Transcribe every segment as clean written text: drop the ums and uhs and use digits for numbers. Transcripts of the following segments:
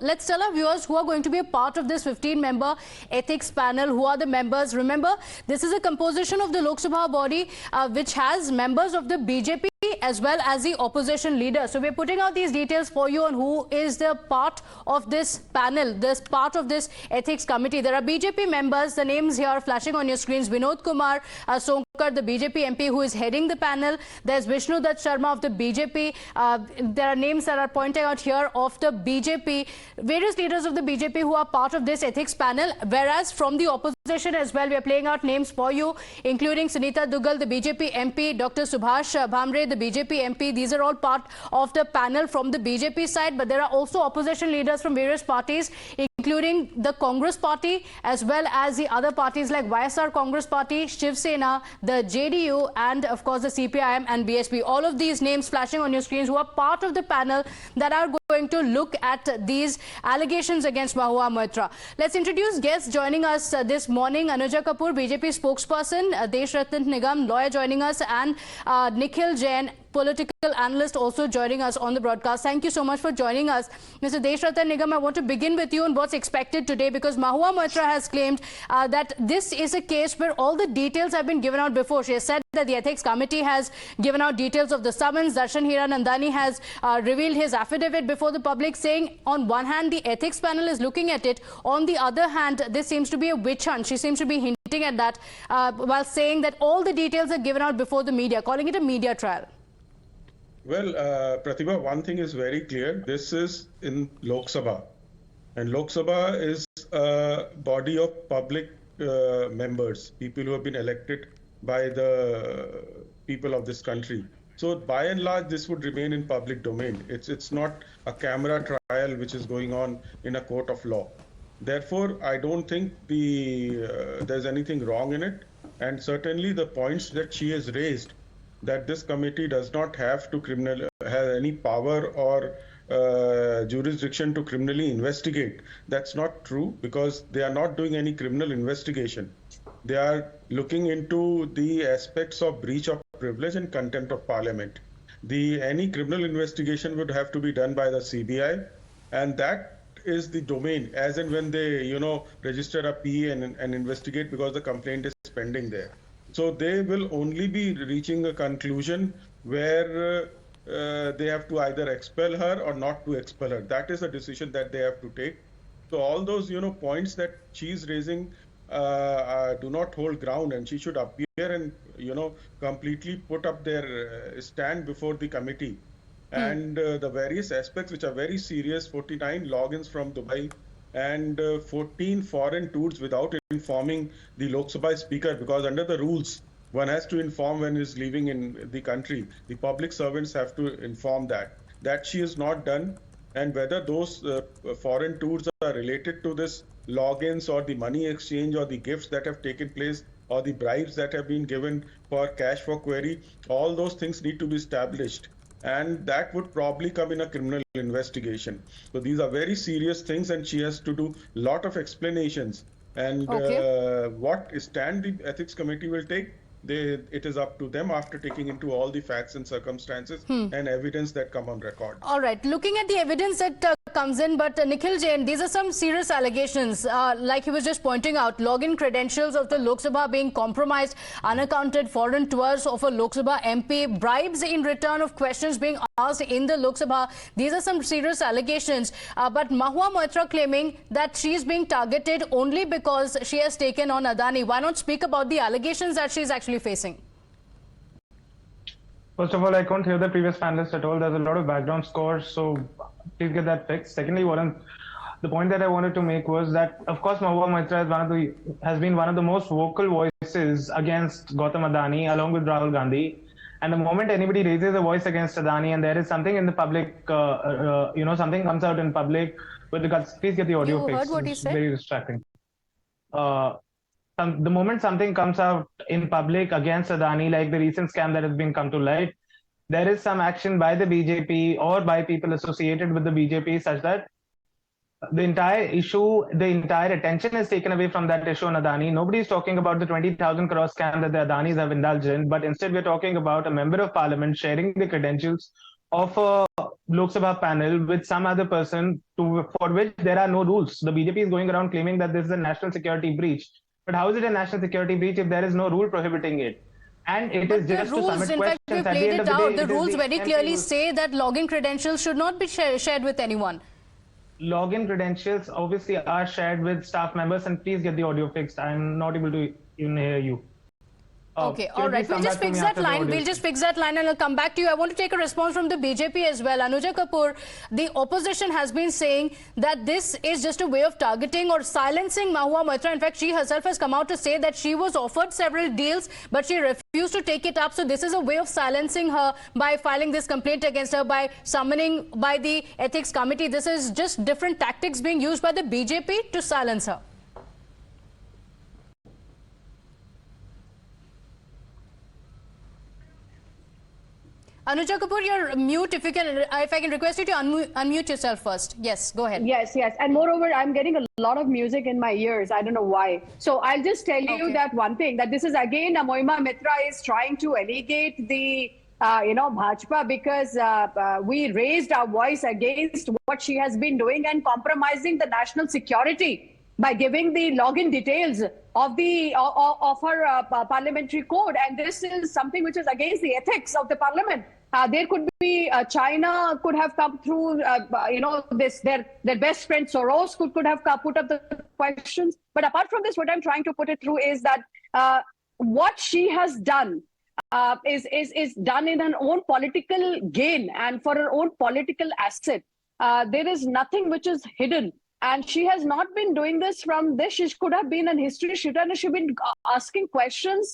let's tell our viewers who are going to be a part of this 15-member ethics panel. Who are the members? Remember, this is a composition of the Lok Sabha body which has members of the BJP as well as the opposition leader. So we're putting out these details for you on who is the part of this panel, this part of this ethics committee. There are BJP members, the names here are flashing on your screens. Vinod Kumar Sonkar, the BJP MP who is heading the panel. There's Vishnu Dutt Sharma of the BJP. There are names that are pointing out here of the BJP. Various leaders of the BJP who are part of this ethics panel, whereas from the opposition as well, we are playing out names for you, including Sunita Dugal, the BJP MP, Dr. Subhash Bhamre, the BJP MP. These are all part of the panel from the BJP side, but there are also opposition leaders from various parties, including the Congress party as well as the other parties like YSR Congress Party, Shiv Sena, the JDU, and of course the CPIM and BSP. All of these names flashing on your screens who are part of the panel that are going to look at these allegations against Mahua Moitra. Let's introduce guests joining us this morning. Anuja Kapoor, BJP spokesperson, Desh Ratna Nigam, lawyer joining us, and Nikhil Jain, political analyst, also joining us on the broadcast. Thank you so much for joining us. Mr. Desh Ratna Nigam, I want to begin with you on what's expected today, because Mahua Moitra has claimed that this is a case where all the details have been given out before. She has said that the ethics committee has given out details of the summons. Darshan Hiranandani has revealed his affidavit before the public, saying on one hand the ethics panel is looking at it, on the other hand this seems to be a witch hunt. She seems to be hinting at that while saying that all the details are given out before the media, calling it a media trial. Well, Pratibha, one thing is very clear. This is in Lok Sabha, and Lok Sabha is a body of public members, people who have been elected by the people of this country. So by and large, this would remain in public domain. It's not a camera trial which is going on in a court of law. Therefore, I don't think there's anything wrong in it. And certainly the points that she has raised, that this committee does not have any power or jurisdiction to criminally investigate. That's not true, because they are not doing any criminal investigation. They are looking into the aspects of breach of privilege and contempt of parliament. Any criminal investigation would have to be done by the CBI, and that is the domain as and when they, register a PE and investigate, because the complaint is pending there. So they will only be reaching a conclusion where they have to either expel her or not to expel her. That is a decision that they have to take. So all those, points that she is raising do not hold ground, and she should appear and, completely put up their stand before the committee. And the various aspects which are very serious, 49 logins from Dubai, and 14 foreign tours without informing the Lok Sabha speaker, because under the rules, one has to inform when he's leaving in the country. The public servants have to inform that. That she has not done, and whether those foreign tours are related to this logins or the money exchange or the gifts that have taken place or the bribes that have been given for cash for query, all those things need to be established. And that would probably come in a criminal investigation. So these are very serious things, and she has to do a lot of explanations. And what stand the ethics committee will take, it is up to them after taking into all the facts and circumstances and evidence that come on record. All right, looking at the evidence that comes in, but Nikhil Jain, these are some serious allegations. Like he was just pointing out, login credentials of the Lok Sabha being compromised, unaccounted foreign tours of a Lok Sabha MP, bribes in return of questions being asked in the Lok Sabha. These are some serious allegations. But Mahua Moitra claiming that she is being targeted only because she has taken on Adani. Why not speak about the allegations that she is actually facing? First of all, I couldn't hear the previous panelist at all. There's a lot of background scores, so please get that fixed. Secondly, the point that I wanted to make was that, of course, Mahua Moitra has been one of the most vocal voices against Gautam Adani, along with Rahul Gandhi. And the moment anybody raises a voice against Adani, and there is something in the public, something comes out in public with regards. Please get the audio fixed. You heard what he said? Very distracting. The moment something comes out in public against Adani, like the recent scam that has been come to light, there is some action by the BJP or by people associated with the BJP such that the entire issue, the entire attention is taken away from that issue on Adani. Nobody is talking about the 20,000 crore scam that the Adanis have indulged in, but instead we're talking about a member of parliament sharing the credentials of a Lok Sabha panel with some other person for which there are no rules. The BJP is going around claiming that this is a national security breach. But how is it a national security breach if there is no rule prohibiting it? And it is just to submit in fact, questions. we At the played end it of the out. day, The it is rules the very MP clearly who- say that login credentials should not be shared with anyone. Login credentials obviously are shared with staff members, and please get the audio fixed. I'm not able to even hear you. Okay, Can you all right. please We'll come just back to fix me that after the line. audio We'll is just fixed? fix that line and I'll come back to you. I want to take a response from the BJP as well. Anuja Kapoor, the opposition has been saying that this is just a way of targeting or silencing Mahua Moitra. In fact, she herself has come out to say that she was offered several deals, but she refused to take it up. So this is a way of silencing her by filing this complaint against her, by summoning by the ethics committee. This is just different tactics being used by the BJP to silence her. Anuja Kapoor, you're mute. If I can request you to unmute yourself first. Yes, go ahead. Yes, yes. And moreover, I'm getting a lot of music in my ears. I don't know why. So I'll just tell you that one thing, that this is again, Mahua Moitra is trying to allegate the, Bhajpa because we raised our voice against what she has been doing and compromising the national security by giving the login details of the of her parliamentary code, and this is something which is against the ethics of the parliament. There could be China could have come through, this their best friend Soros could have put up the questions. But apart from this, what I'm trying to put it through is that what she has done is done in her own political gain and for her own political asset. There is nothing which is hidden. And she has not been doing this from this. She could have been in history. She could have been asking questions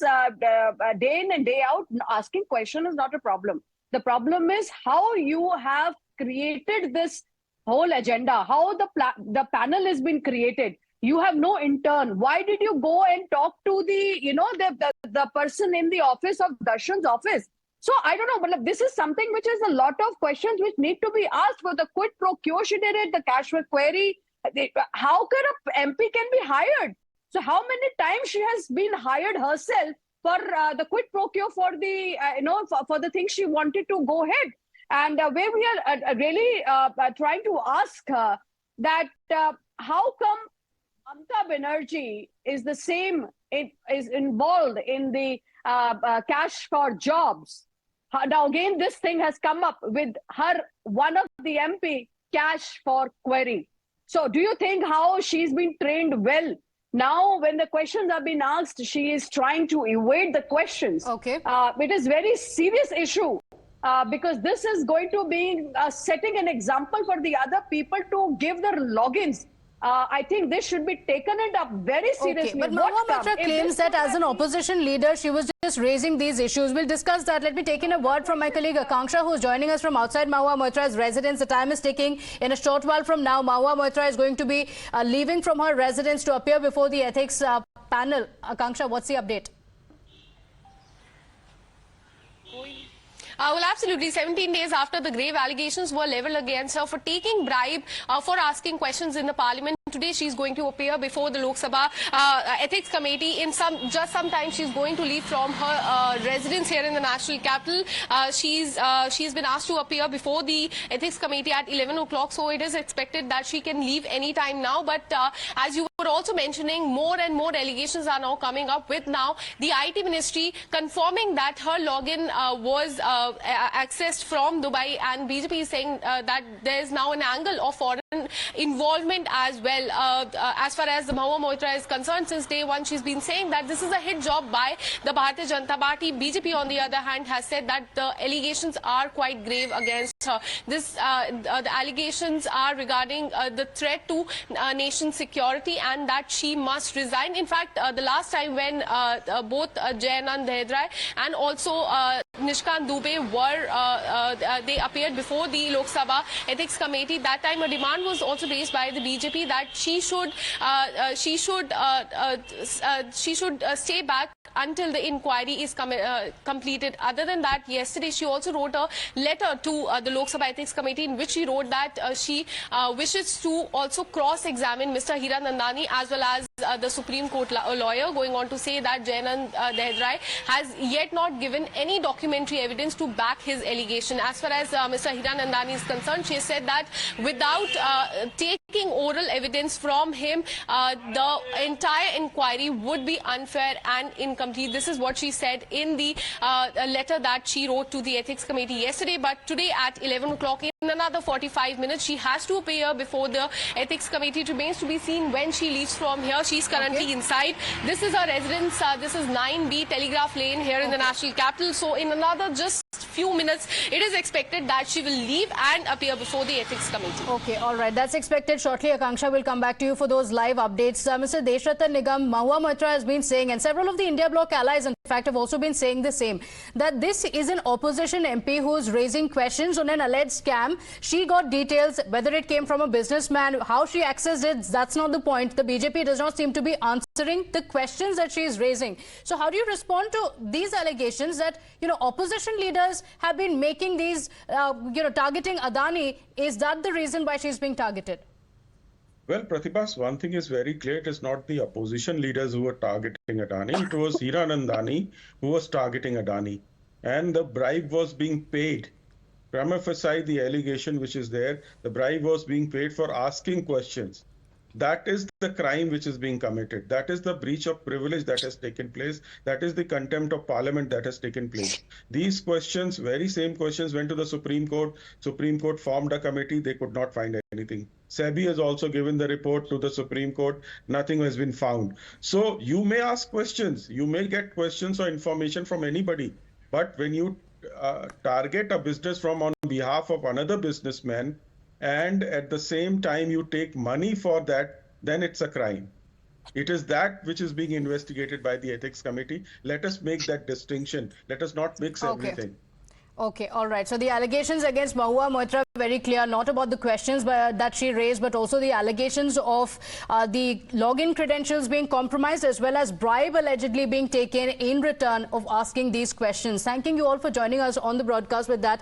day in and day out. Asking questions is not a problem. The problem is how you have created this whole agenda, how the panel has been created. You have no intern. Why did you go and talk to the person in the office of Darshan's office? So I don't know, but this is something which is a lot of questions which need to be asked. For the quid pro quo she did it, the cash for query. How can a MP can be hired? So how many times she has been hired herself for the quid pro quo for the for the things she wanted to go ahead, and where we are really trying to ask her that how come Mamata Banerjee is the same, it is involved in the cash for jobs. Now again, this thing has come up with her, one of the MP, cash for query. So do you think how she's been trained well? Now, when the questions are being asked, she is trying to evade the questions. Okay. It is very serious issue because this is going to be setting an example for the other people to give their logins. I think this should be taken up very seriously. Okay, but Mahua Moitra claims that as an opposition leader, she was just raising these issues. We'll discuss that. Let me take in a word from my colleague Akanksha, who's joining us from outside Mahua Moitra's residence. The time is ticking. In a short while from now, Mahua Moitra is going to be leaving from her residence to appear before the ethics panel. Akanksha, what's the update? Well, absolutely. 17 days after the grave allegations were leveled against her for taking bribe for asking questions in the parliament, today she's going to appear before the Lok Sabha Ethics Committee. In some time, she's going to leave from her residence here in the national capital. She's been asked to appear before the Ethics Committee at 11 o'clock, so it is expected that she can leave any time now. But as you were also mentioning, more and more allegations are now coming up, with now the IT Ministry confirming that her login was accessed from Dubai, and BJP is saying that there is now an angle of foreign involvement as well. As far as the Mahua Moitra is concerned, since day one she's been saying that this is a hit job by the Bharatiya Janata Party. BJP on the other hand has said that the allegations are quite grave against her. The allegations are regarding the threat to nation security and that she must resign. In fact, the last time when both Jai Anant Dehadrai and also Nishikant Dubey they appeared before the Lok Sabha Ethics Committee. That time a demand was also raised by the BJP that she should stay back until the inquiry is completed. Other than that, yesterday she also wrote a letter to the Lok Sabha Ethics Committee in which she wrote that she wishes to also cross-examine Mr. Hiranandani as well as the Supreme Court lawyer, going on to say that Jai Anant Dehadrai has yet not given any document documentary evidence to back his allegation. As far as Mr. Hiranandani is concerned, she said that without taking oral evidence from him, the entire inquiry would be unfair and incomplete. This is what she said in the letter that she wrote to the Ethics Committee yesterday. But today at 11 o'clock, in another 45 minutes, she has to appear before the Ethics Committee. It remains to be seen when she leaves from here. She's currently inside. This is her residence. This is 9B Telegraph Lane here in the National Capital. So in another just few minutes, it is expected that she will leave and appear before the Ethics Committee. Okay, all right. That's expected shortly. Akanksha will come back to you for those live updates. Mr. Deshratan Nigam, Mahua Moitra has been saying, and several of the India Bloc allies, in fact, have also been saying the same, that this is an opposition MP who is raising questions on an alleged scam. She got details, whether it came from a businessman, how she accessed it, that's not the point. The BJP does not seem to be answering the questions that she is raising. So how do you respond to these allegations that, opposition leaders have been making these, targeting Adani? Is that the reason why she's being targeted? Well, Pratibha, one thing is very clear. It is not the opposition leaders who were targeting Adani. It was Hiranandani who was targeting Adani. And the bribe was being paid. Prima facie, the allegation which is there, the bribe was being paid for asking questions. That is the crime which is being committed. That is the breach of privilege that has taken place. That is the contempt of parliament that has taken place. These questions, very same questions, went to the Supreme Court. Supreme Court formed a committee. They could not find anything. SEBI has also given the report to the Supreme Court. Nothing has been found. So you may ask questions. You may get questions or information from anybody. But when you target a business on behalf of another businessman, and at the same time you take money for that, then it's a crime. It is that which is being investigated by the Ethics Committee. Let us make that distinction. Let us not mix everything. Okay, all right. So the allegations against Mahua Moitra are very clear, not about the questions that she raised, but also the allegations of the login credentials being compromised, as well as bribe allegedly being taken in return of asking these questions. Thanking you all for joining us on the broadcast with that.